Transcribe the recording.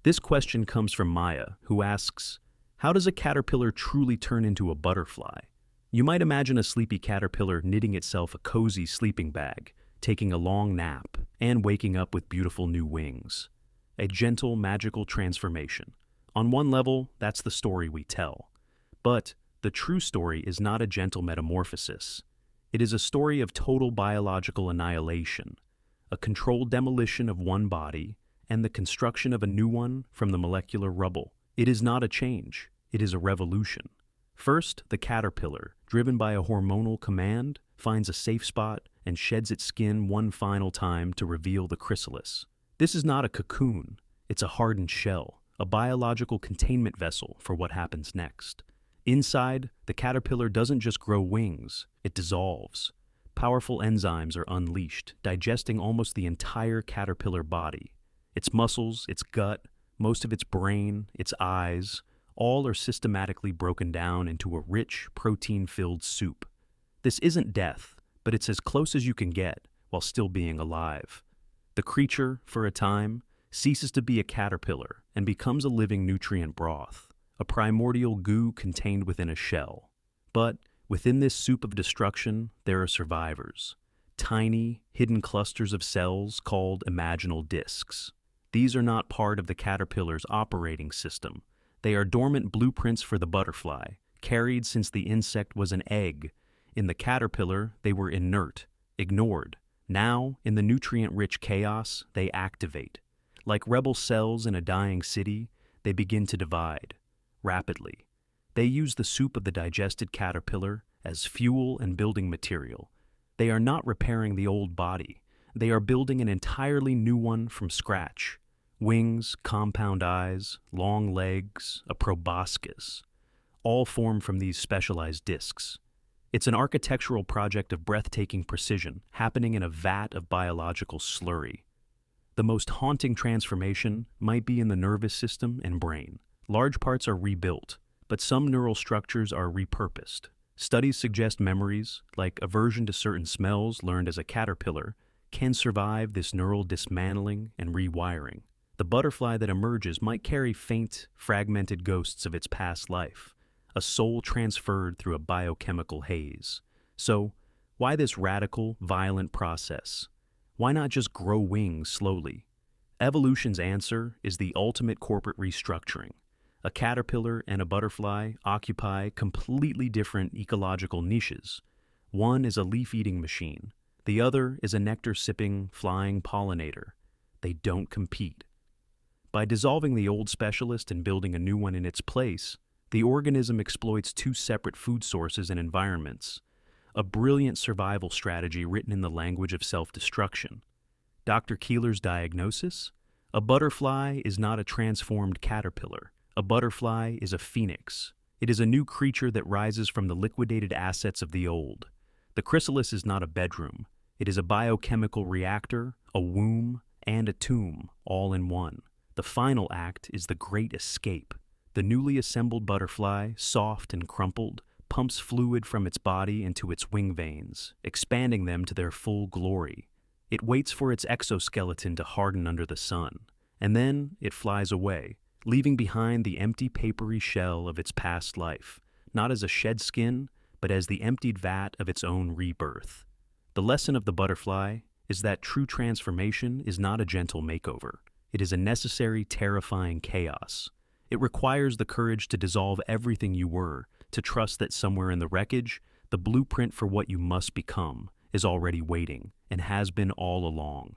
This question comes from Maya, who asks, how does a caterpillar truly turn into a butterfly? You might imagine a sleepy caterpillar knitting itself a cozy sleeping bag, taking a long nap, and waking up with beautiful new wings. A gentle, magical transformation. On one level, that's the story we tell. But the true story is not a gentle metamorphosis. It is a story of total biological annihilation, a controlled demolition of one body, and the construction of a new one from the molecular rubble. It is not a change, it is a revolution. First, the caterpillar, driven by a hormonal command, finds a safe spot and sheds its skin one final time to reveal the chrysalis. This is not a cocoon, it's a hardened shell, a biological containment vessel for what happens next. Inside, the caterpillar doesn't just grow wings, it dissolves. Powerful enzymes are unleashed, digesting almost the entire caterpillar body. Its muscles, its gut, most of its brain, its eyes, all are systematically broken down into a rich, protein-filled soup. This isn't death, but it's as close as you can get while still being alive. The creature, for a time, ceases to be a caterpillar and becomes a living nutrient broth, a primordial goo contained within a shell. But within this soup of destruction, there are survivors. Tiny, hidden clusters of cells called Imaginal Discs. These are not part of the caterpillar's operating system. They are dormant blueprints for the butterfly, carried since the insect was an egg. In the caterpillar, they were inert, ignored. Now, in the nutrient-rich chaos, they activate. Like rebel cells in a dying city, they begin to divide, rapidly. They use the soup of the digested caterpillar as fuel and building material. They are not repairing the old body. They are building an entirely new one from scratch. Wings, compound eyes, long legs, a proboscis, all form from these specialized discs. It's an architectural project of breathtaking precision, happening in a vat of biological slurry. The most haunting transformation might be in the nervous system and brain. Large parts are rebuilt, but some neural structures are repurposed. Studies suggest memories, like aversion to certain smells learned as a caterpillar, can survive this neural dismantling and rewiring. The butterfly that emerges might carry faint, fragmented ghosts of its past life, a soul transferred through a biochemical haze. So, why this radical, violent process? Why not just grow wings slowly? Evolution's answer is the ultimate corporate restructuring. A caterpillar and a butterfly occupy completely different ecological niches. One is a leaf-eating machine. The other is a nectar-sipping, flying pollinator. They don't compete. By dissolving the old specialist and building a new one in its place, the organism exploits two separate food sources and environments. A brilliant survival strategy written in the language of self-destruction. Dr. Keeler's diagnosis? A butterfly is not a transformed caterpillar. A butterfly is a phoenix. It is a new creature that rises from the liquidated assets of the old. The chrysalis is not a bedroom. It is a biochemical reactor, a womb, and a tomb, all in one. The final act is the great escape. The newly assembled butterfly, soft and crumpled, pumps fluid from its body into its wing veins, expanding them to their full glory. It waits for its exoskeleton to harden under the sun, and then it flies away, leaving behind the empty papery shell of its past life, not as a shed skin, but as the emptied vat of its own rebirth. The lesson of the butterfly is that true transformation is not a gentle makeover. It is a necessary, terrifying chaos. It requires the courage to dissolve everything you were, to trust that somewhere in the wreckage, the blueprint for what you must become is already waiting and has been all along.